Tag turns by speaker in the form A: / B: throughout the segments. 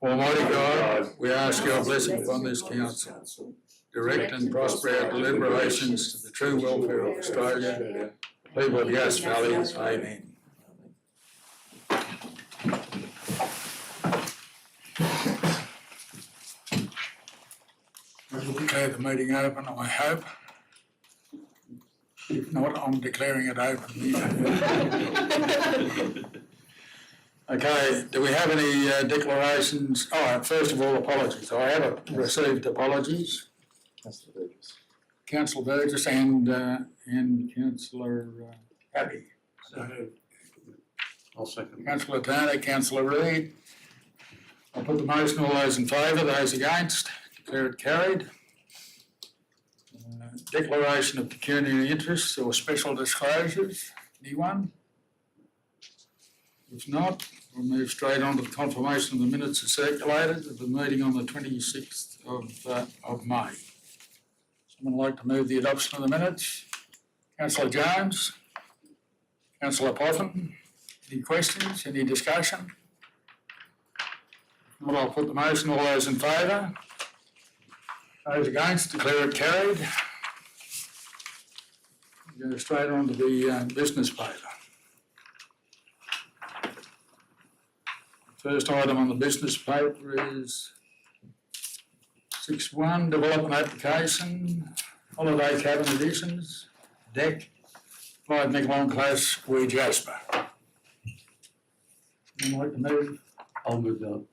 A: Almighty God, we ask your blessing upon this council. Direct and prosper our deliberations to the true welfare of Australia, people of Yass Valley. Amen. I will declare the meeting open, I hope. If not, I'm declaring it open. Okay, do we have any declarations? First of all, apologies. I have received apologies. Councillor Burgess and Councillor Abbey.
B: I'll second.
A: Councillor Turner, Councillor Reid. I'll put the motion. All those in favour, those against, declare it carried. Declaration of pecuniary interests or special disclosures. Anyone? If not, we'll move straight on to the confirmation of the minutes as circulated of the meeting on the 26th of May. Someone like to move the adoption of the minutes? Councillor Jones? Councillor Potham? Any questions? Any discussion? If not, I'll put the motion. All those in favour? Those against, declare it carried. Go straight on to the business paper. First item on the business paper is 6.1, development application, holiday cabin additions, deck, 5 Megalon Close, Wee Jasper. Anyone like to move?
B: I'll move the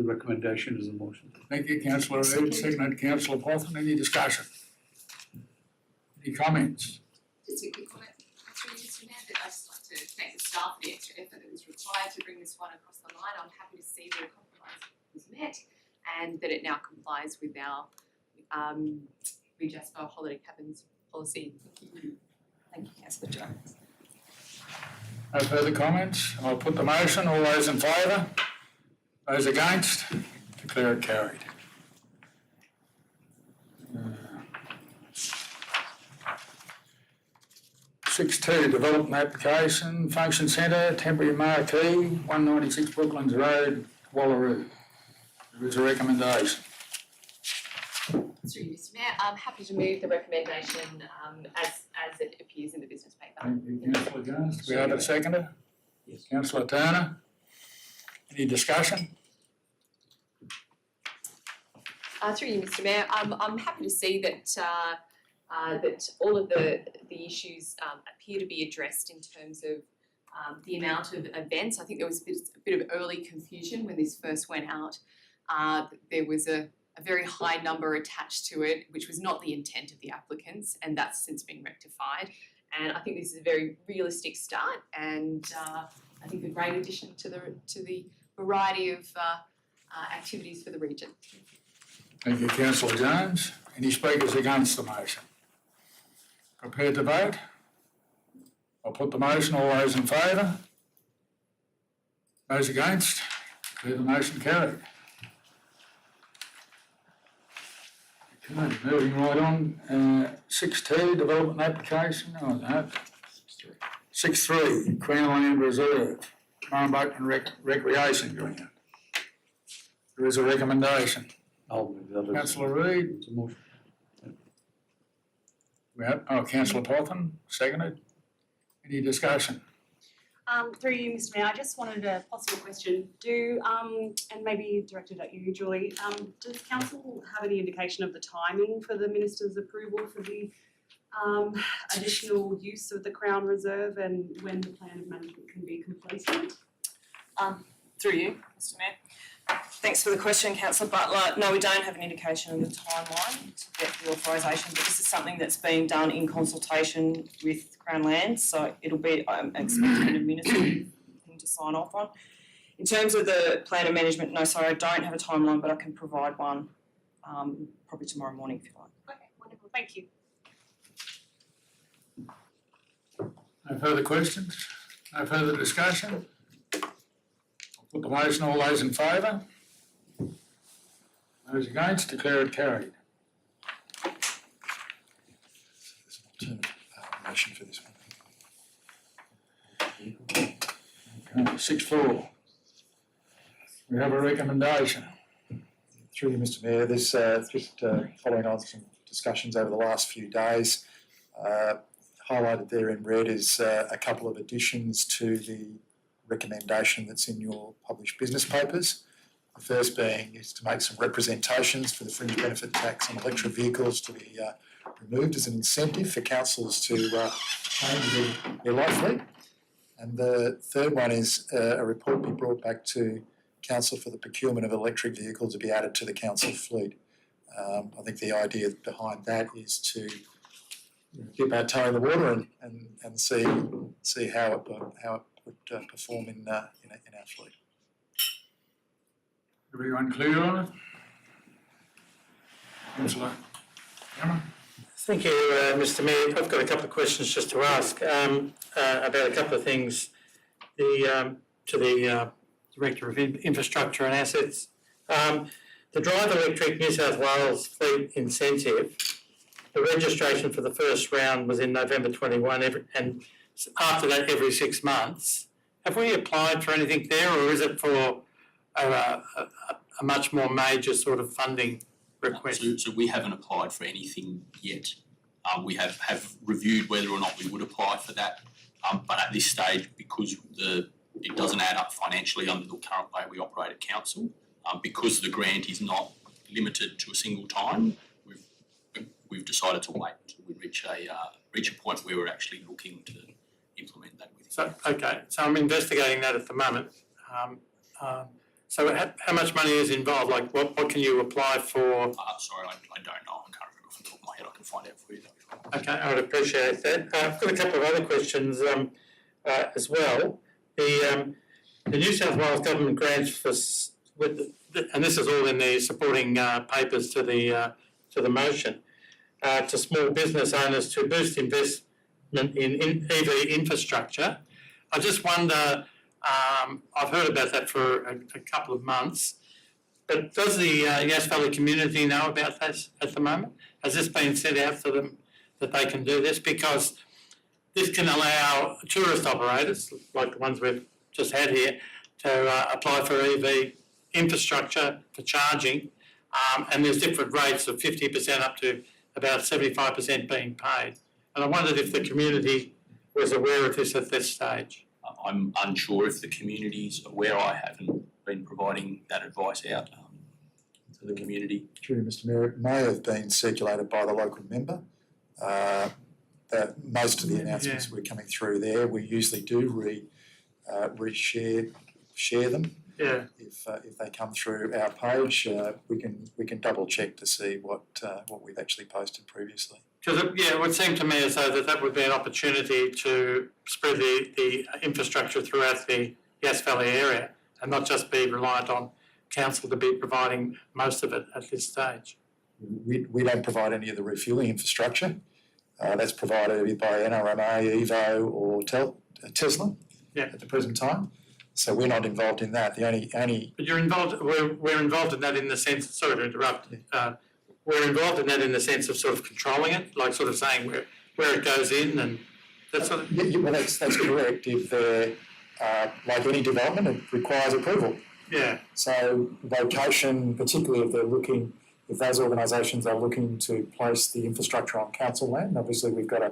B: recommendation as a motion.
A: Thank you, Councillor Reid. Seconded, Councillor Potham. Any discussion? Any comments?
C: Just a quick comment. Actually, Mr. Mayor, that I'd just like to thank the staff for the extra effort that was required to bring this one across the line. I'm happy to see that a compromise was met and that it now complies with our Wee Jasper holiday cabins policy. Thank you, Councillor Jones.
A: No further comments? I'll put the motion. All those in favour? Those against? Declare it carried. 6.2, development application, function centre, temporary marquee, 196 Brooklands Road, Wallaroo. There is a recommendation.
C: Through you, Mr. Mayor, I'm happy to move the recommendation as it appears in the business paper.
A: Thank you, Councillor Jones. Do we have a seconder? Yes. Councillor Turner. Any discussion?
C: Through you, Mr. Mayor, I'm happy to see that that all of the issues appear to be addressed in terms of the amount of events. I think there was a bit of early confusion when this first went out. There was a very high number attached to it, which was not the intent of the applicants, and that's since been rectified. And I think this is a very realistic start, and I think a great addition to the variety of activities for the region.
A: Thank you, Councillor Jones. Any speakers against the motion? Prepared to vote? I'll put the motion. All those in favour? Those against? Declare the motion carried. Okay, moving right on. 6.2, development application. 6.3, Crown Land Reserve, Murrumbuck Recreation Grant. There is a recommendation.
B: I'll move that.
A: Councillor Reid.
B: It's a motion.
A: We have, Councillor Potham, seconded. Any discussion?
D: Through you, Mr. Mayor, I just wanted a possible question. And maybe directed at you, Julie, does council have any indication of the timing for the minister's approval for the additional use of the Crown Reserve and when the plan of management can be completed?
E: Through you, Mr. Mayor. Thanks for the question, Councillor Butler. No, we don't have an indication of the timeline to get the authorisation, but this is something that's being done in consultation with Crown Land, so it'll be, I'm expecting an administrative thing to sign off on. In terms of the plan of management, no, sorry, I don't have a timeline, but I can provide one probably tomorrow morning if you like.
D: Okay, wonderful, thank you.
A: No further questions? No further discussion? I'll put the motion. All those in favour? Those against? Declare it carried.
F: There's an alternate motion for this one.
A: Okay, 6.4. We have a recommendation.
F: Through you, Mr Mayor, this just following on some discussions over the last few days. Highlighted there in red is a couple of additions to the recommendation that's in your published business papers. The first being is to make some representations for the fringe benefit tax on electric vehicles to be removed as an incentive for councils to change their life fleet. And the third one is a report be brought back to council for the procurement of electric vehicles to be added to the council fleet. I think the idea behind that is to dip our toe in the water and see how it would perform in our fleet.
A: Everyone clear on it? Councillor Cameron?
G: Thank you, Mr Mayor. I've got a couple of questions just to ask about a couple of things. To the Director of Infrastructure and Assets. The Drive Electric New South Wales Fleet Incentive, the registration for the first round was in November 21, and after that every 6 months. Have we applied for anything there, or is it for a much more major sort of funding request?
H: So we haven't applied for anything yet. We have reviewed whether or not we would apply for that, but at this stage, because it doesn't add up financially under the current way we operate at council, because the grant is not limited to a single time. We've decided to wait until we reach a point where we're actually looking to implement that with.
G: So I'm investigating that at the moment. So how much money is involved? Like what can you apply for?
H: Sorry, I don't know. I can't remember off the top of my head. I can find out for you.
G: Okay, I would appreciate that. I've got a couple of other questions as well. The New South Wales government grants and this is all in the supporting papers to the motion, to small business owners to boost investment in EV infrastructure. I just wonder, I've heard about that for a couple of months, but does the Yass Valley community know about this at the moment? Has this been sent out to them that they can do this? Because this can allow tourist operators, like the ones we've just had here, to apply for EV infrastructure for charging, and there's different rates of 50% up to about 75% being paid. And I wondered if the community was aware of this at this stage.
H: I'm unsure if the community's aware. I haven't been providing that advice out to the community.
F: Through you, Mr Mayor, it may have been circulated by the local member. That most of the announcements were coming through there. We usually do share them.
G: Yeah.
F: If they come through our page, we can double check to see what we've actually posted previously.
G: Because it would seem to me as though that would be an opportunity to spread the infrastructure throughout the Yass Valley area and not just be reliant on council to be providing most of it at this stage.
F: We don't provide any of the refuelling infrastructure. That's provided by NRMA, Evo or Tesla at the present time. So we're not involved in that. The only.
G: But you're involved. We're involved in that in the sense. Sorry to interrupt. We're involved in that in the sense of sort of controlling it, like sort of saying where it goes in and that sort of.
F: Yeah, well, that's correct. If they're like any development, it requires approval.
G: Yeah.
F: So location, particularly if those organisations are looking to place the infrastructure on council land, obviously we've got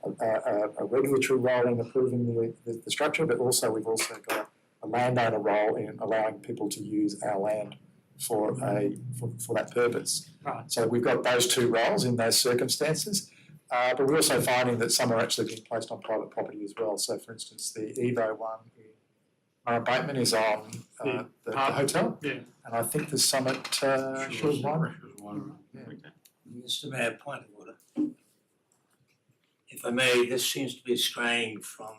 F: a regulatory role in approving the structure, but we've also got a landowner role in allowing people to use our land for that purpose.
G: Right.
F: So we've got those two roles in those circumstances, but we're also finding that some are actually being placed on private property as well. So for instance, the Evo one in Abatement is on the hotel, and I think the Summit Shores Winery.
I: Mr Mayor, point of order. If I may, this seems to be straying from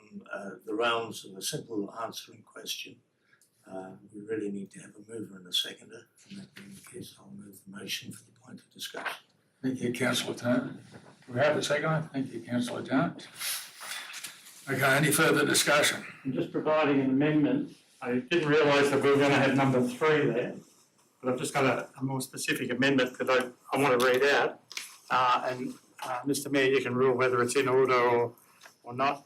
I: the realms of a simple answering question. We really need to have a mover and a seconder, and that being the case, I'll move the motion for the point of discussion.
A: Thank you, Councillor Tarrant. We have a second. Thank you, Councillor Tarrant. Okay, any further discussion?
G: I'm just providing an amendment. I didn't realise that we were going to have number 3 there, but I've just got a more specific amendment that I want to read out. Mr Mayor, you can rule whether it's in order or not.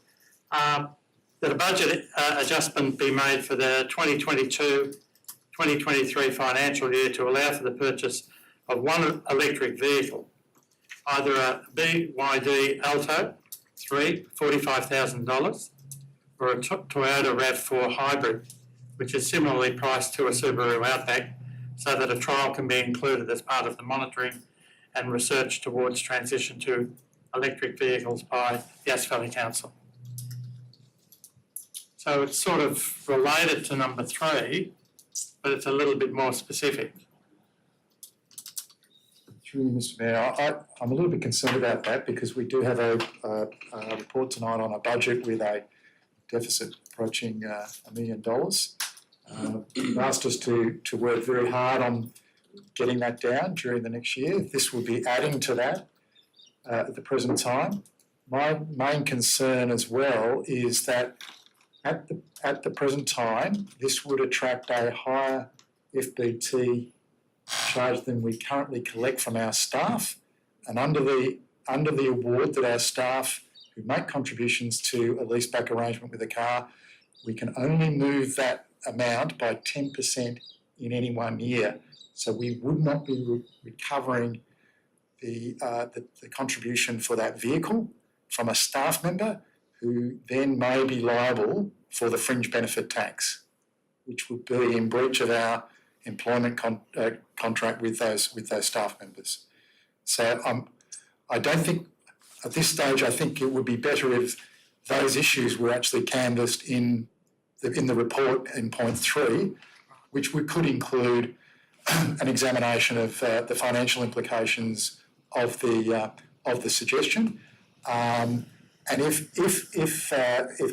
G: That a budget adjustment be made for the 2023 financial year to allow for the purchase of one electric vehicle, either a BYD Alto 3, $45,000, or a Toyota RAV4 hybrid, which is similarly priced to a Subaru Outback, so that a trial can be included as part of the monitoring and research towards transition to electric vehicles by Yass Valley Council. So it's sort of related to number 3, but it's a little bit more specific.
F: Through you, Mr Mayor, I'm a little bit concerned about that because we do have a report tonight on a budget with a deficit approaching $1 million. You've asked us to work very hard on getting that down during the next year. This will be adding to that at the present time. My main concern as well is that at the present time, this would attract a higher FBT charge than we currently collect from our staff. And under the award that our staff who make contributions to a leaseback arrangement with a car, we can only move that amount by 10% in any 1 year. So we would not be recovering the contribution for that vehicle from a staff member who then may be liable for the fringe benefit tax, which would be in breach of our employment contract with those staff members. So I don't think at this stage. I think it would be better if those issues were actually canvassed in the report in point 3, which we could include an examination of the financial implications of the suggestion. And if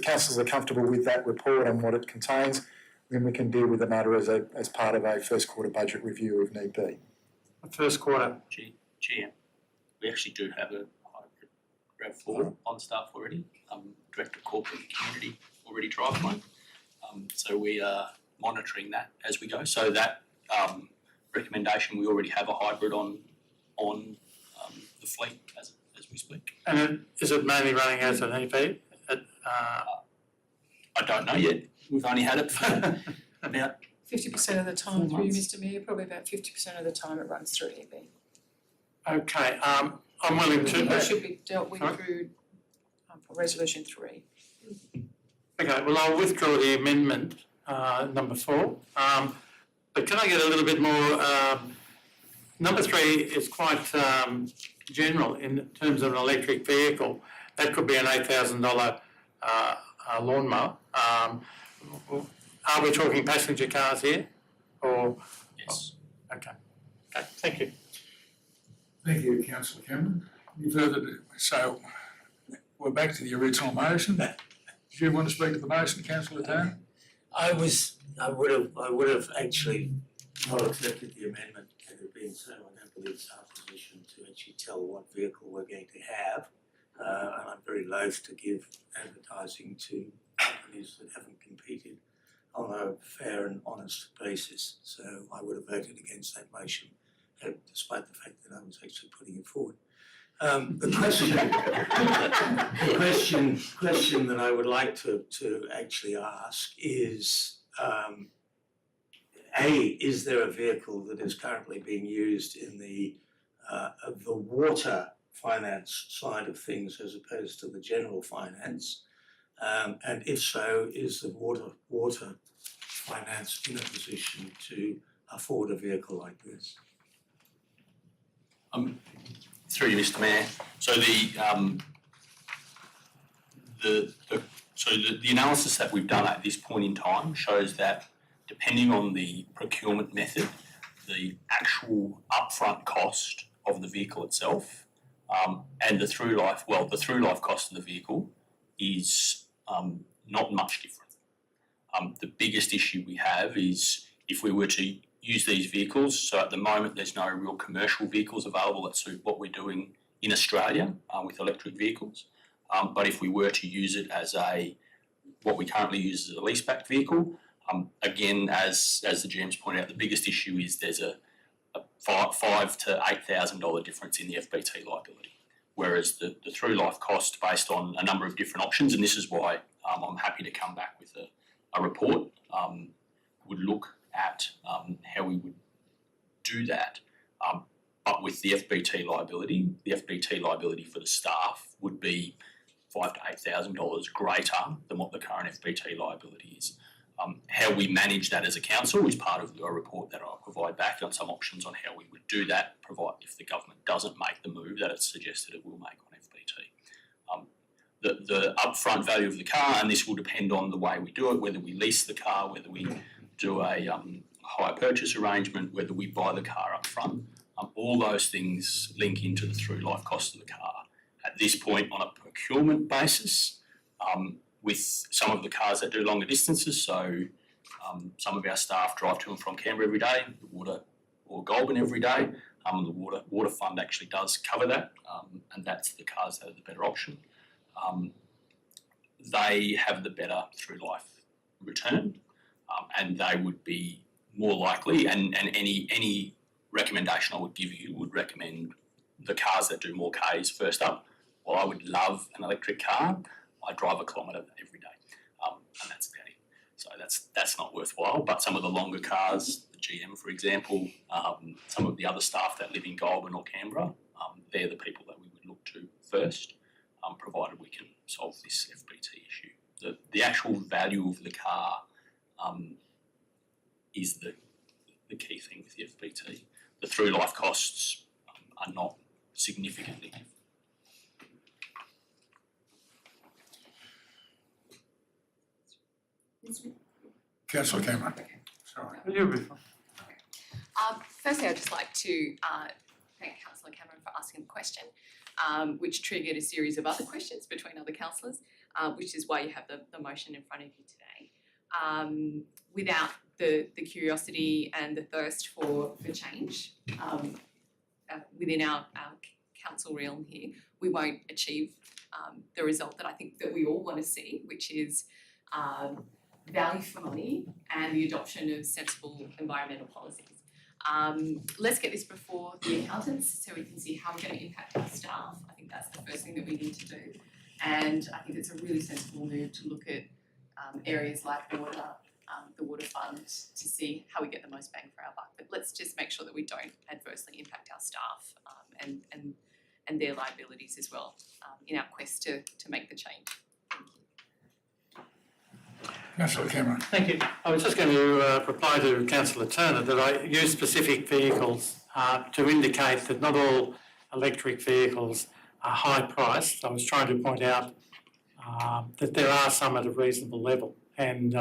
F: councillors are comfortable with that report and what it contains, then we can deal with the matter as part of a first quarter budget review if need be.
G: First quarter.
H: Chair, we actually do have a hybrid RAV4 on staff already. Director of Corporate and Community already drives one. So we are monitoring that as we go. So that recommendation, we already have a hybrid on the fleet as we speak.
G: And is it mainly running as an EV?
H: I don't know yet. We've only had it for about
J: 50% of the time,
H: 4
J: through you,
H: months.
J: Mr Mayor, probably about 50% of the time it runs through EV.
G: Okay, I'm willing to.
J: That should be dealt with
G: Sorry?
J: through resolution 3.
G: Okay, well, I'll withdraw the amendment, number 4. But can I get a little bit more, number 3 is quite general in terms of an electric vehicle. That could be an $8,000 lawnmower. Are we talking passenger cars here or?
H: yes.
G: Okay, thank you.
A: Thank you, councillor Cameron. Any further, so we're back to the original motion. Did you want to speak to the motion, councillor Tan?
I: I would have actually not accepted the amendment had it been so. I don't believe it's our position to actually tell what vehicle we're going to have. And I'm very loath to give advertising to companies that haven't competed on a fair and honest basis. So I would have voted against that motion, despite the fact that I was actually putting it forward. The question that I would like to actually ask is, is there a vehicle that is currently being used in the water finance side of things as opposed to the general finance? And if so, is the water finance in a position to afford a vehicle like this?
H: Through you, Mr. Mayor. So the analysis that we've done at this point in time shows that depending on the procurement method, the actual upfront cost of the vehicle itself and the through life cost of the vehicle is not much different. The biggest issue we have is if we were to use these vehicles. So at the moment, there's no real commercial vehicles available that suit what we're doing in Australia with electric vehicles. But if we were to use it as what we currently use as a leaseback vehicle, again, as the GM's pointed out, the biggest issue is there's a $5,000 to $8,000 difference in the FBT liability. Whereas the through life cost based on a number of different options, and this is why I'm happy to come back with a report, would look at how we would do that. But with the FBT liability for the staff would be $5,000 to $8,000 greater than what the current FBT liability is. How we manage that as a council is part of a report that I'll provide back on some options on how we would do that, provide if the government doesn't make the move that it's suggested it will make on FBT. The upfront value of the car, and this will depend on the way we do it, whether we lease the car, whether we do a hire purchase arrangement, whether we buy the car up front. All those things link into the through life cost of the car. At this point, on a procurement basis, with some of the cars that do longer distances, so some of our staff drive to and from Canberra every day, the Water or Goulburn every day, and the Water Fund actually does cover that, and that's the cars that are the better option. They have the better through life return, and they would be more likely, and any recommendation I would give you would recommend the cars that do more Ks first up. Well, I would love an electric car. I drive a kilometre every day, and that's about it. So that's not worthwhile. But some of the longer cars, the GM for example, some of the other staff that live in Goulburn or Canberra, they're the people that we would look to first, provided we can solve this FBT issue. The actual value of the car is the key thing with the FBT. The through life costs are not significantly different.
A: Councillor Cameron. Sorry.
B: You'll be fine.
C: Firstly, I'd just like to thank Councillor Cameron for asking the question, which triggered a series of other questions between other councillors, which is why you have the motion in front of you today. Without the curiosity and the thirst for change within our council realm here, we won't achieve the result that I think that we all want to see, which is value for money and the adoption of sensible environmental policies. Let's get this before the accountants so we can see how we're going to impact our staff. I think that's the first thing that we need to do. And I think it's a really sensible move to look at areas like water, the Water Fund, to see how we get the most bang for our buck. But let's just make sure that we don't adversely impact our staff and their liabilities as well in our quest to make the change.
A: Councillor Cameron.
G: Thank you. I was just going to reply to Councillor Turner that I use specific vehicles to indicate that not all electric vehicles are high priced. I was trying to point out that there are some at a reasonable level, and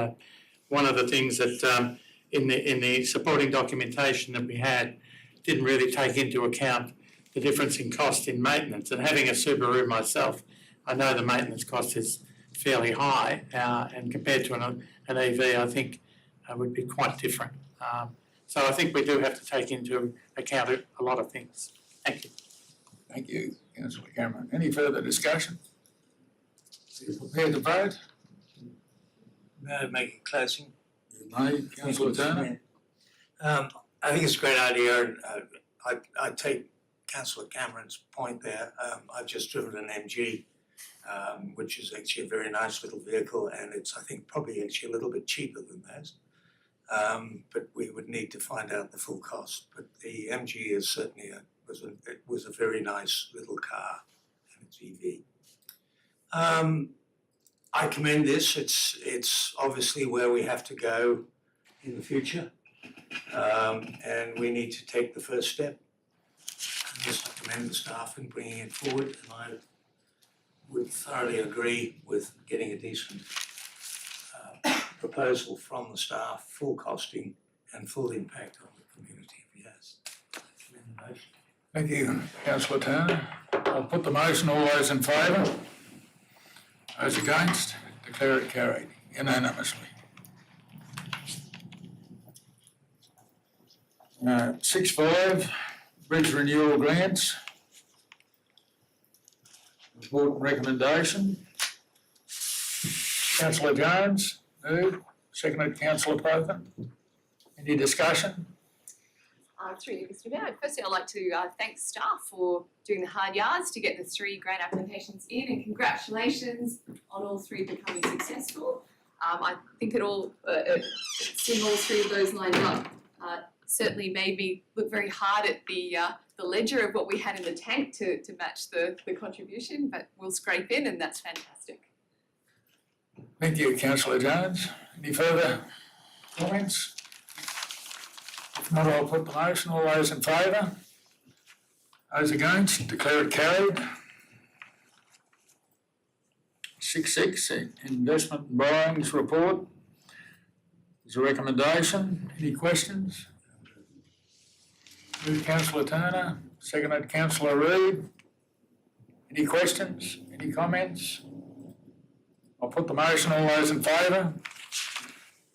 G: one of the things that in the supporting documentation that we had didn't really take into account the difference in cost in maintenance. And having a Subaru myself, I know the maintenance cost is fairly high, and compared to an EV, I think would be quite different. So I think we do have to take into account a lot of things. Thank you.
A: Thank you, Councillor Cameron. Any further discussion? Are you prepared to vote?
I: May I make a closing?
A: You may, Councillor Turner.
I: I think it's a great idea, and I take Councillor Cameron's point there. I've just driven an MG, which is actually a very nice little vehicle, and it's, I think, probably actually a little bit cheaper than those. But we would need to find out the full cost. But the MG is certainly was a very nice little car, and it's EV. I commend this. It's obviously where we have to go in the future, and we need to take the first step. I just commend the staff in bringing it forward, and I would thoroughly agree with getting a decent proposal from the staff, full costing and full impact on the community of Yass.
A: Thank you, Councillor Turner. I'll put the motion. All those in favour? Those against? Declare it carried unanimously. 6.5, bridge renewal grants. Report and recommendation. Councillor Jones, moved. Seconded, Councillor Prothon. Any discussion?
C: Through you, Mr. Mayor. Firstly, I'd like to thank staff for doing the hard yards to get the 3 grant applications in, and congratulations on all 3 becoming successful. I think seeing all three of those lined up certainly made me look very hard at the ledger of what we had in the tank to match the contribution, but we'll scrape in and that's fantastic.
A: Thank you, councillor Jones. Any further comments? If not, I'll put the motion. All those in favour? Those against? Declare it carried. 6.6, investment and borrowings report. There's a recommendation. Any questions? Moved councillor Turner, seconded councillor Reid. Any questions? Any comments? I'll put the motion. All those in favour?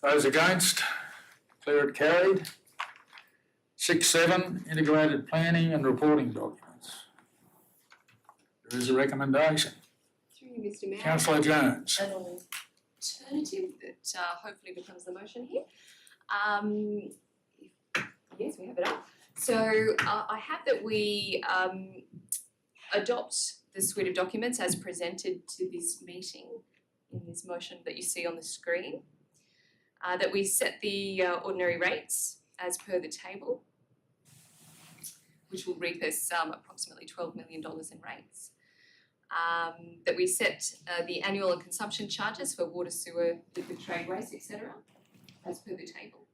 A: Those against? Declare it carried. 6.7, integrated planning and reporting documents. There is a recommendation.
C: Through you, Mr. Mayor.
A: Councillor Jones.
C: An alternative that hopefully becomes the motion here. Yes, we have it up. So I have that we adopt the suite of documents as presented to this meeting in this motion that you see on the screen. That we set the ordinary rates as per the table, which will reap us approximately $12 million in rates. That we set the annual and consumption charges for water, sewer, liquid trade waste, etc., as per the table.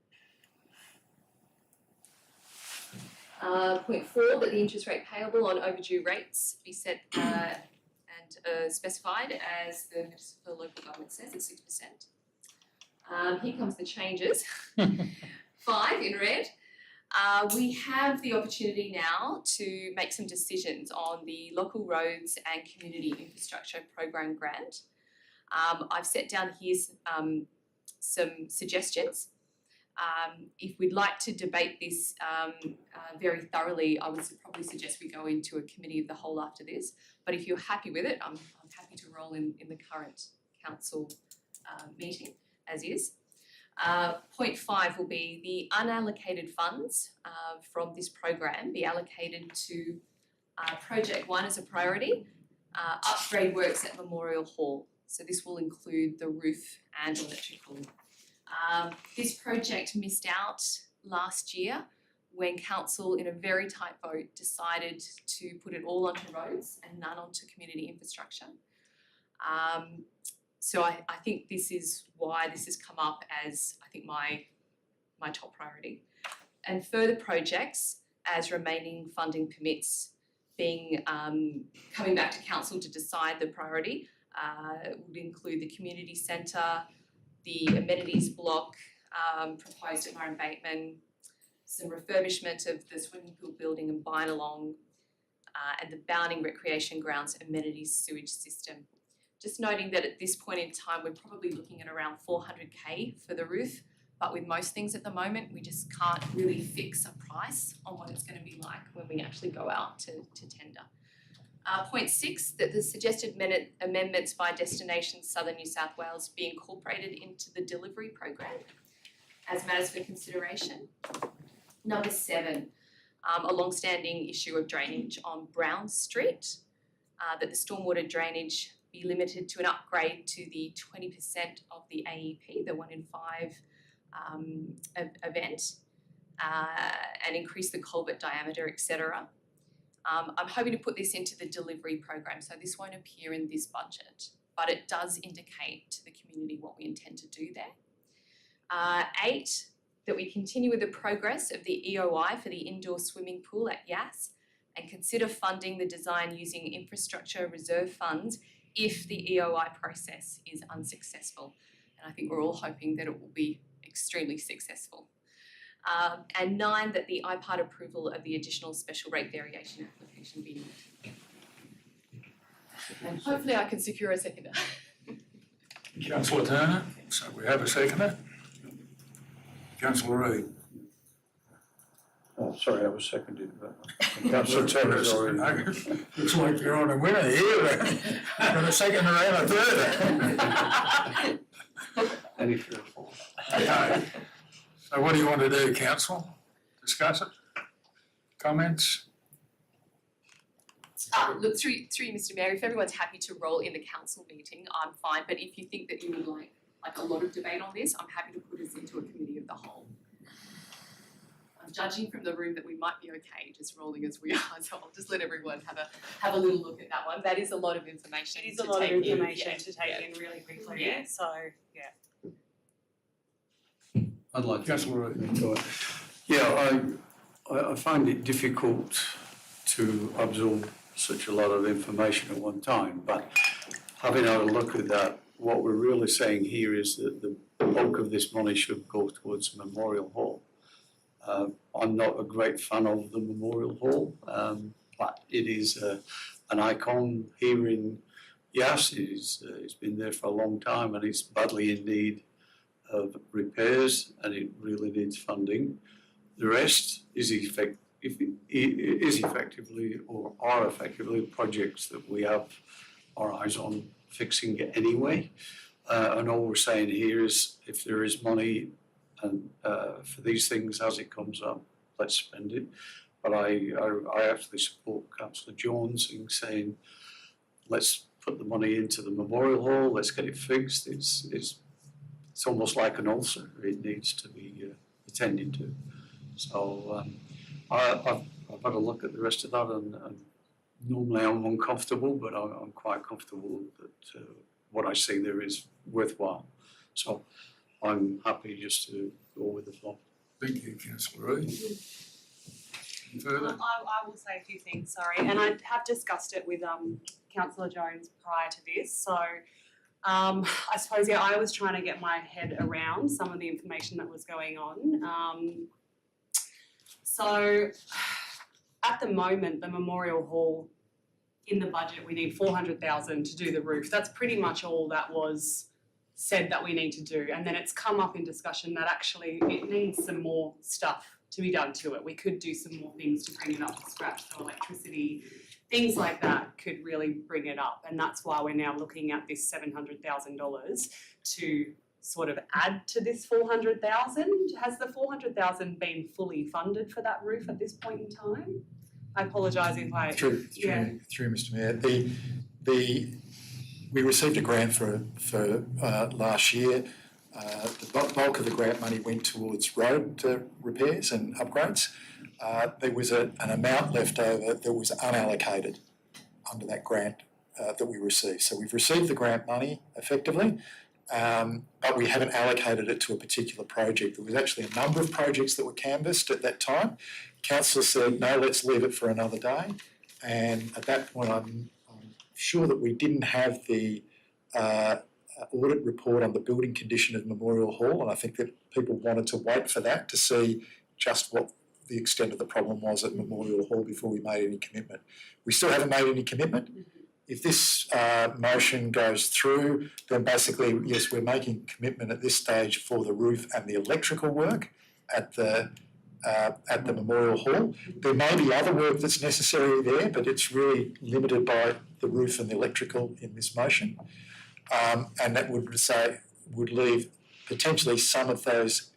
C: Point 4, that the interest rate payable on overdue rates be set and specified as the municipal local government says at 6%. Here comes the changes. 5 in red. We have the opportunity now to make some decisions on the local roads and community infrastructure program grant. I've set down here some suggestions. If we'd like to debate this very thoroughly, I would probably suggest we go into a committee of the whole after this. But if you're happy with it, I'm happy to roll in the current council meeting as is. Point 5 will be the unallocated funds from this program be allocated to project 1 as a priority, upgrade works at Memorial Hall. So this will include the roof and electrical. This project missed out last year when council in a very tight vote decided to put it all onto roads and none onto community infrastructure. So I think this is why this has come up as I think my top priority. And further projects as remaining funding permits being coming back to council to decide the priority would include the community centre, the amenities block proposed at Murray Bateman, some refurbishment of the swimming pool building and Binalong, and the Bounding Recreation Grounds amenities sewage system. Just noting that at this point in time, we're probably looking at around 400K for the roof, but with most things at the moment, we just can't really fix a price on what it's going to be like when we actually go out to tender. Point 6, that the suggested amendments by Destination Southern New South Wales be incorporated into the delivery program as matters for consideration. Number 7, a long-standing issue of drainage on Brown Street, that the stormwater drainage be limited to an upgrade to the 20% of the AEP, the 1 in 5 event, and increase the culvert diameter, etc. I'm hoping to put this into the delivery program, so this won't appear in this budget, but it does indicate to the community what we intend to do there. 8, that we continue with the progress of the EOI for the indoor swimming pool at Yass and consider funding the design using infrastructure reserve funds if the EOI process is unsuccessful. And I think we're all hoping that it will be extremely successful. And 9, that the IPART approval of the additional special rate variation application be made. And hopefully I can secure a seconder.
A: Councillor Turner, so we have a seconder. Councillor Reid.
B: Oh, sorry, I was seconded, but
A: Councillor
B: Turner's already.
A: Looks like you're on a winner here. Got a second and a third.
B: Any further?
A: Okay. So what do you want to do, council? Discuss it? Comments?
C: Look, through you, Mr. Mayor, if everyone's happy to roll in the council meeting, I'm fine, but if you think that you would like like a lot of debate on this, I'm happy to put us into a committee of the whole. I'm judging from the room that we might be okay just rolling as we are, so I'll just let everyone have a little look at that one. That is a lot of information
D: It is
C: to
D: a lot of
C: take in.
D: information
C: Yeah,
D: to take
C: yeah.
D: in really quickly,
C: Yeah.
D: so, yeah.
B: I'd like to.
A: Councillor Roy.
B: Go ahead. Yeah, I find it difficult to absorb such a lot of information at one time, but having had a look at that, what we're really saying here is that the bulk of this money should go towards a memorial hall. I'm not a great fan of the memorial hall, but it is an icon here in Yass. It's been there for a long time and it's badly in need of repairs and it really needs funding. The rest is effectively or are effectively projects that we have our eyes on fixing anyway. And all we're saying here is if there is money and for these things as it comes up, let's spend it. But I actually support Councillor Jones in saying let's put the money into the memorial hall, let's get it fixed. It's almost like an ulcer, it needs to be attended to. So I've had a look at the rest of that and normally I'm uncomfortable, but I'm quite comfortable that what I see there is worthwhile. So I'm happy just to go with the flow.
A: Thank you, Councillor Roy. Any further?
D: I will say a few things, sorry, and I have discussed it with Councillor Jones prior to this, so I suppose, yeah, I was trying to get my head around some of the information that was going on. So at the moment, the Memorial Hall, in the budget, we need 400,000 to do the roof. That's pretty much all that was said that we need to do. And then it's come up in discussion that actually it needs some more stuff to be done to it. We could do some more things to bring it up to scratch. So electricity, things like that could really bring it up. And that's why we're now looking at this $700,000 to sort of add to this 400,000. Has the 400,000 been fully funded for that roof at this point in time? I apologise if I...
F: Through Mr Mayor, we received a grant for last year. The bulk of the grant money went towards road repairs and upgrades. There was an amount left over that was unallocated under that grant that we received. So we've received the grant money effectively, but we haven't allocated it to a particular project. There was actually a number of projects that were canvassed at that time. Council said, no, let's leave it for another day. And at that point, I'm sure that we didn't have the audit report on the building condition of Memorial Hall, and I think that people wanted to wait for that to see just what the extent of the problem was at Memorial Hall before we made any commitment. We still haven't made any commitment. If this motion goes through, then basically, yes, we're making commitment at this stage for the roof and the electrical work at the Memorial Hall. There may be other work that's necessary there, but it's really limited by the roof and the electrical in this motion. And that would leave potentially some of those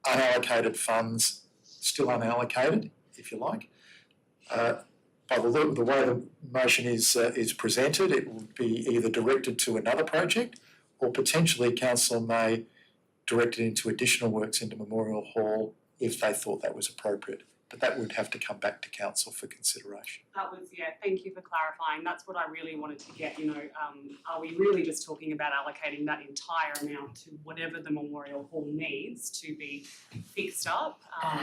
F: unallocated funds still unallocated, if you like. By the way the motion is presented, it would be either directed to another project or potentially council may direct it into additional works into Memorial Hall if they thought that was appropriate. But that would have to come back to council for consideration.
D: That was, yeah, thank you for clarifying. That's what I really wanted to get, are we really just talking about allocating that entire amount to whatever the Memorial Hall needs to be fixed up?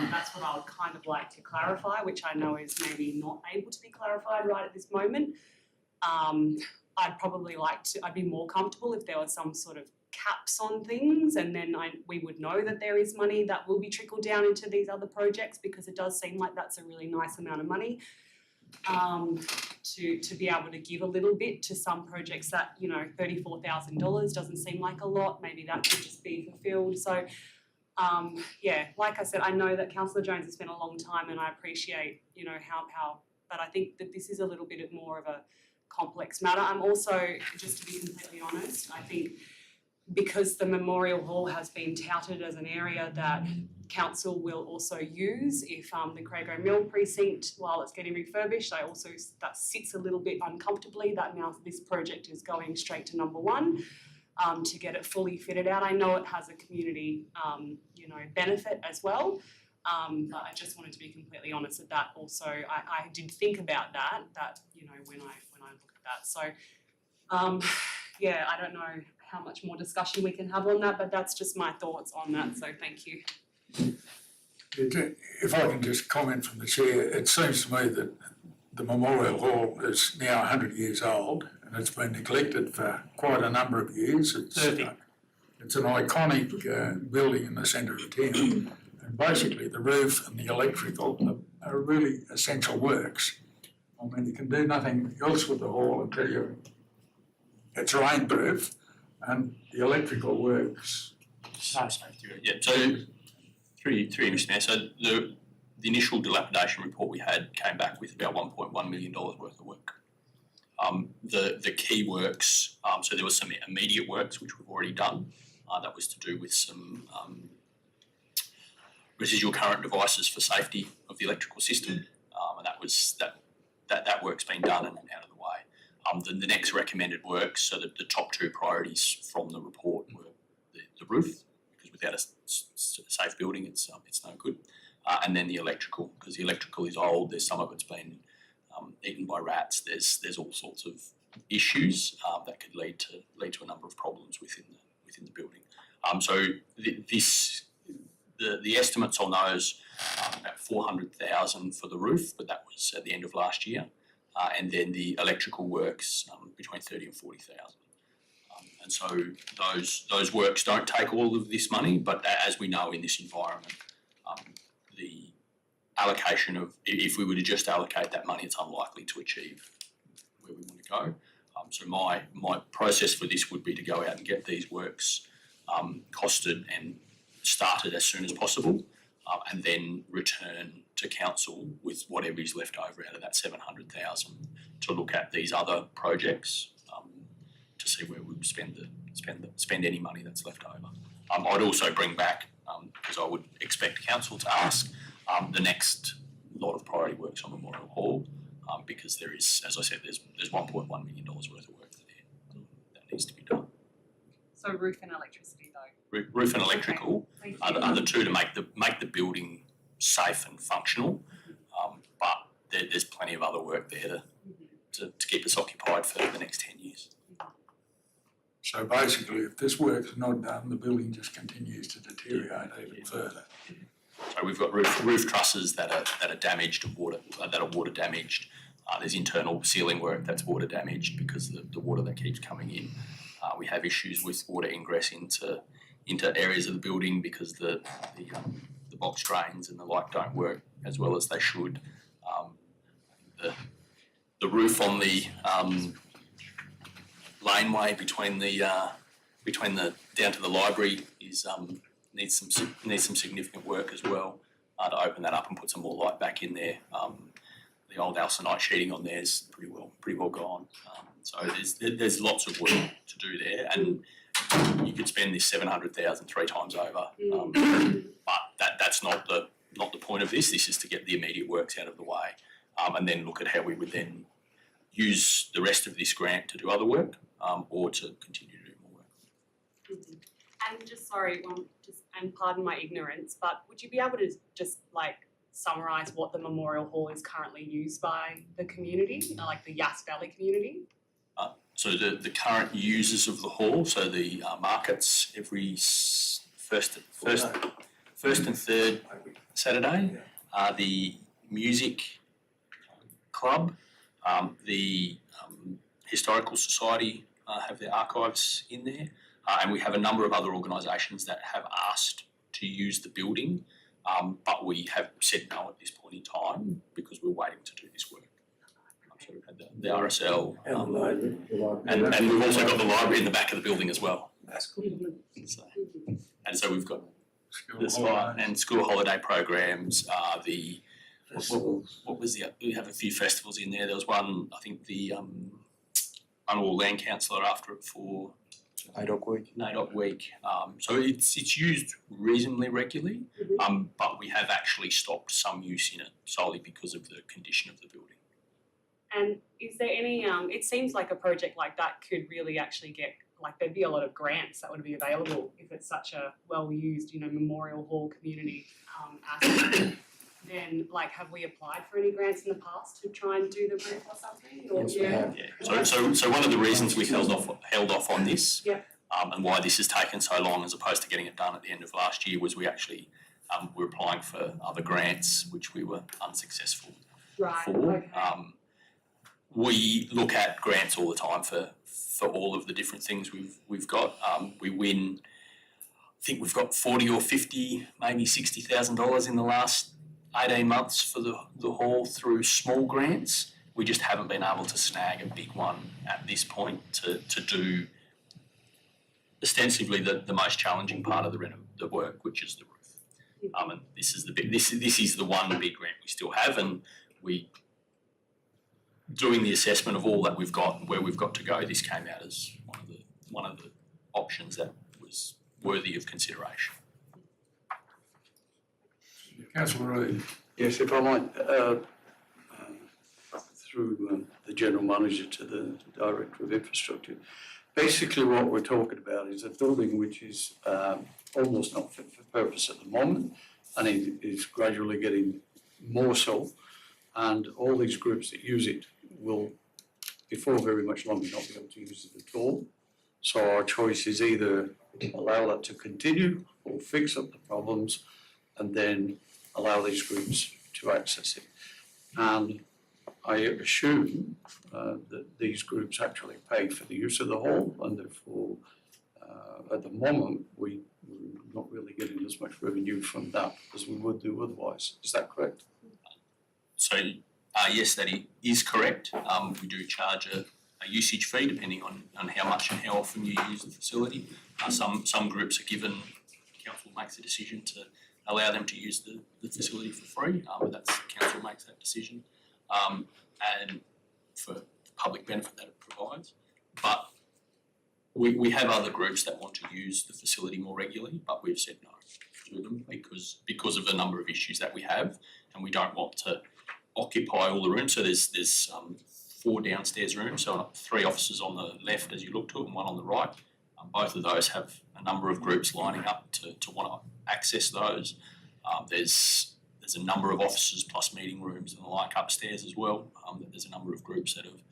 D: That's what I would kind of like to clarify, which I know is maybe not able to be clarified right at this moment. I'd probably I'd be more comfortable if there was some sort of caps on things, and then we would know that there is money that will be trickled down into these other projects, because it does seem like that's a really nice amount of money to be able to give a little bit to some projects that, $34,000 doesn't seem like a lot. Maybe that could just be fulfilled. So like I said, I know that Councillor Jones has spent a long time, and I appreciate, how, but I think that this is a little bit more of a complex matter. I'm also, just to be completely honest, I think because the Memorial Hall has been touted as an area that council will also use if the Crago Mill precinct, while it's getting refurbished, that sits a little bit uncomfortably that now this project is going straight to number one. to get it fully fitted out. I know it has a community, benefit as well. But I just wanted to be completely honest that that also, I did think about that, when I looked at that. So, I don't know how much more discussion we can have on that, but that's just my thoughts on that, so thank you.
A: If I can just comment from the chair, it seems to me that the Memorial Hall is now 100 years old and it's been neglected for quite a number of years. It's an iconic building in the centre of town, and basically the roof and the electrical are really essential works. I mean, you can do nothing else with the hall until it's rainproof, and the electrical works.
H: Yeah, so through you, Mr. Mayor, so the initial dilapidation report we had came back with about $1.1 million worth of work. The key works, so there was some immediate works which we've already done. That was to do with some residual current devices for safety of the electrical system, and that work's been done and out of the way. The next recommended works, so the top two priorities from the report were the roof, because without a safe building, it's no good, and then the electrical, because the electrical is old. There's some of it's been eaten by rats. There's all sorts of issues that could lead to a number of problems within the building. So the estimates on those about $400,000 for the roof, but that was at the end of last year, and then the electrical works between $30,000 and $40,000. And so those works don't take all of this money, but as we know in this environment, the allocation of, if we were to just allocate that money, it's unlikely to achieve where we want to go. So my process for this would be to go out and get these works costed and started as soon as possible, and then return to council with whatever is left over out of that $700,000 to look at these other projects to see where we would spend any money that's left over. I'd also bring back, because I would expect council to ask, the next lot of priority works on Memorial Hall, because there is, as I said, there's $1.1 million worth of work there that needs to be done.
D: So roof and electricity though?
H: Roof and electrical
D: Thank
H: are
D: you.
H: the two to make the building safe and functional, but there's plenty of other work there to keep us occupied for the next 10 years.
A: So basically, if this work's not done, the building just continues to deteriorate even further.
H: So we've got roof trusses that are damaged, that are water damaged. There's internal ceiling work that's water damaged because the water that keeps coming in. We have issues with water ingress into areas of the building because the box drains and the like don't work as well as they should. The roof on the laneway between the down to the library is needs some significant work as well, to open that up and put some more light back in there. The old alcinite sheeting on there is pretty well gone. So there's lots of work to do there, and you could spend this $700,000 3 times over. But that's not the point of this. This is to get the immediate works out of the way, and then look at how we would then use the rest of this grant to do other work, or to continue to do more work.
D: And just and pardon my ignorance, but would you be able to just summarise what the Memorial Hall is currently used by the community, like the Yass Valley community?
H: So the current users of the hall, so the markets every first and third Saturday, the music club, the historical society have their archives in there, and we have a number of other organisations that have asked to use the building, but we have said no at this point in time because we're waiting to do this work. So we've had the RSL, and we've also got the library in the back of the building as well.
I: That's good.
H: So we've got the spot and school holiday programs. What was we have a few festivals in there. There was one, I think the Annual Land Council are after it for NAIDOC Week. So it's used reasonably regularly, but we have actually stopped some use in it solely because of the condition of the building.
D: And is there any, it seems like a project like that could really actually get like there'd be a lot of grants that would be available if it's such a well-used, Memorial Hall community asset. Then, like, have we applied for any grants in the past to try and do the roof or something? Or,
F: Yes, we have.
H: Yeah, so one of the reasons we held off on this,
D: Yep.
H: and why this has taken so long as opposed to getting it done at the end of last year was we actually were applying for other grants which we were unsuccessful
D: Right,
H: for.
D: okay.
H: We look at grants all the time for all of the different things we've got. We win, I think we've got 40 or 50, maybe $60,000 in the last 18 months for the hall through small grants. We just haven't been able to snag a big one at this point to do ostensibly the most challenging part of the work, which is the roof. And this is the one big grant we still have, and we doing the assessment of all that we've got and where we've got to go. This came out as one of the options that was worthy of consideration.
A: Councillor Reid.
B: Yes, if I might, through the General Manager to the Director of Infrastructure. Basically what we're talking about is a building which is almost not fit for purpose at the moment, and it is gradually getting more so, and all these groups that use it will, before very much longer, not be able to use it at all. So our choice is either allow that to continue or fix up the problems and then allow these groups to access it. And I assume that these groups actually pay for the use of the hall, and therefore at the moment we're not really getting as much revenue from that as we would do otherwise. Is that correct?
H: So yes, that is correct. We do charge a usage fee depending on how much and how often you use the facility. Some groups are given, council makes a decision to allow them to use the facility for free, but that's council makes that decision, and for public benefit that it provides. But we have other groups that want to use the facility more regularly, but we've said no to them because of a number of issues that we have, and we don't want to occupy all the rooms. So there's 4 downstairs rooms, so 3 offices on the left as you look to it and 1 on the right. Both of those have a number of groups lining up to want to access those. There's a number of offices plus meeting rooms and the like upstairs as well. That there's a number of groups that have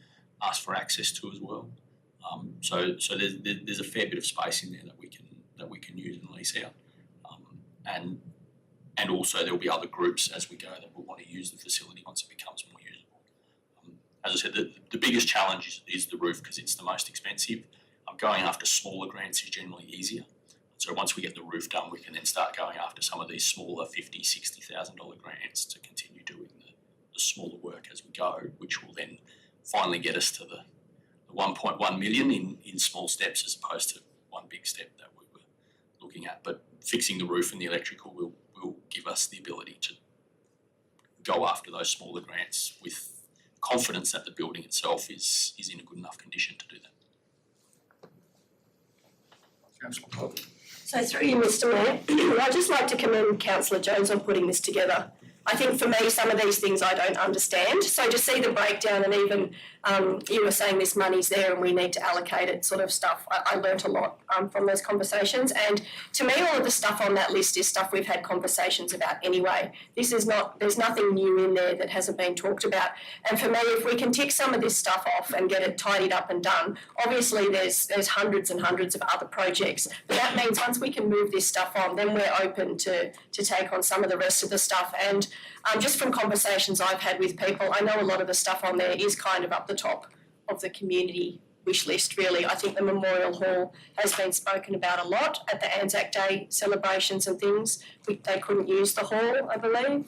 H: asked for access to as well. So there's a fair bit of space in there that we can use and lease out. And also there'll be other groups as we go that will want to use the facility once it becomes more usable. As I said, the biggest challenge is the roof because it's the most expensive. Going after smaller grants is generally easier. So once we get the roof done, we can then start going after some of these smaller $50,000, $60,000 grants to continue doing the smaller work as we go, which will then finally get us to the 1.1 million in small steps as opposed to one big step that we were looking at. But fixing the roof and the electrical will give us the ability to go after those smaller grants with confidence that the building itself is in a good enough condition to do that.
A: Councillor Cobb.
K: So through you, Mr Mayor, I'd just like to commend Councillor Jones on putting this together. I think for me, some of these things I don't understand. So to see the breakdown and even you were saying this money's there and we need to allocate it sort of stuff, I learnt a lot from those conversations. And to me, all of the stuff on that list is stuff we've had conversations about anyway. There's nothing new in there that hasn't been talked about. And for me, if we can tick some of this stuff off and get it tidied up and done, obviously there's hundreds and hundreds of other projects. But that means once we can move this stuff on, then we're open to take on some of the rest of the stuff. And just from conversations I've had with people, I know a lot of the stuff on there is kind of up the top of the community wish list, really. I think the Memorial Hall has been spoken about a lot at the Anzac Day celebrations and things. They couldn't use the hall, I believe.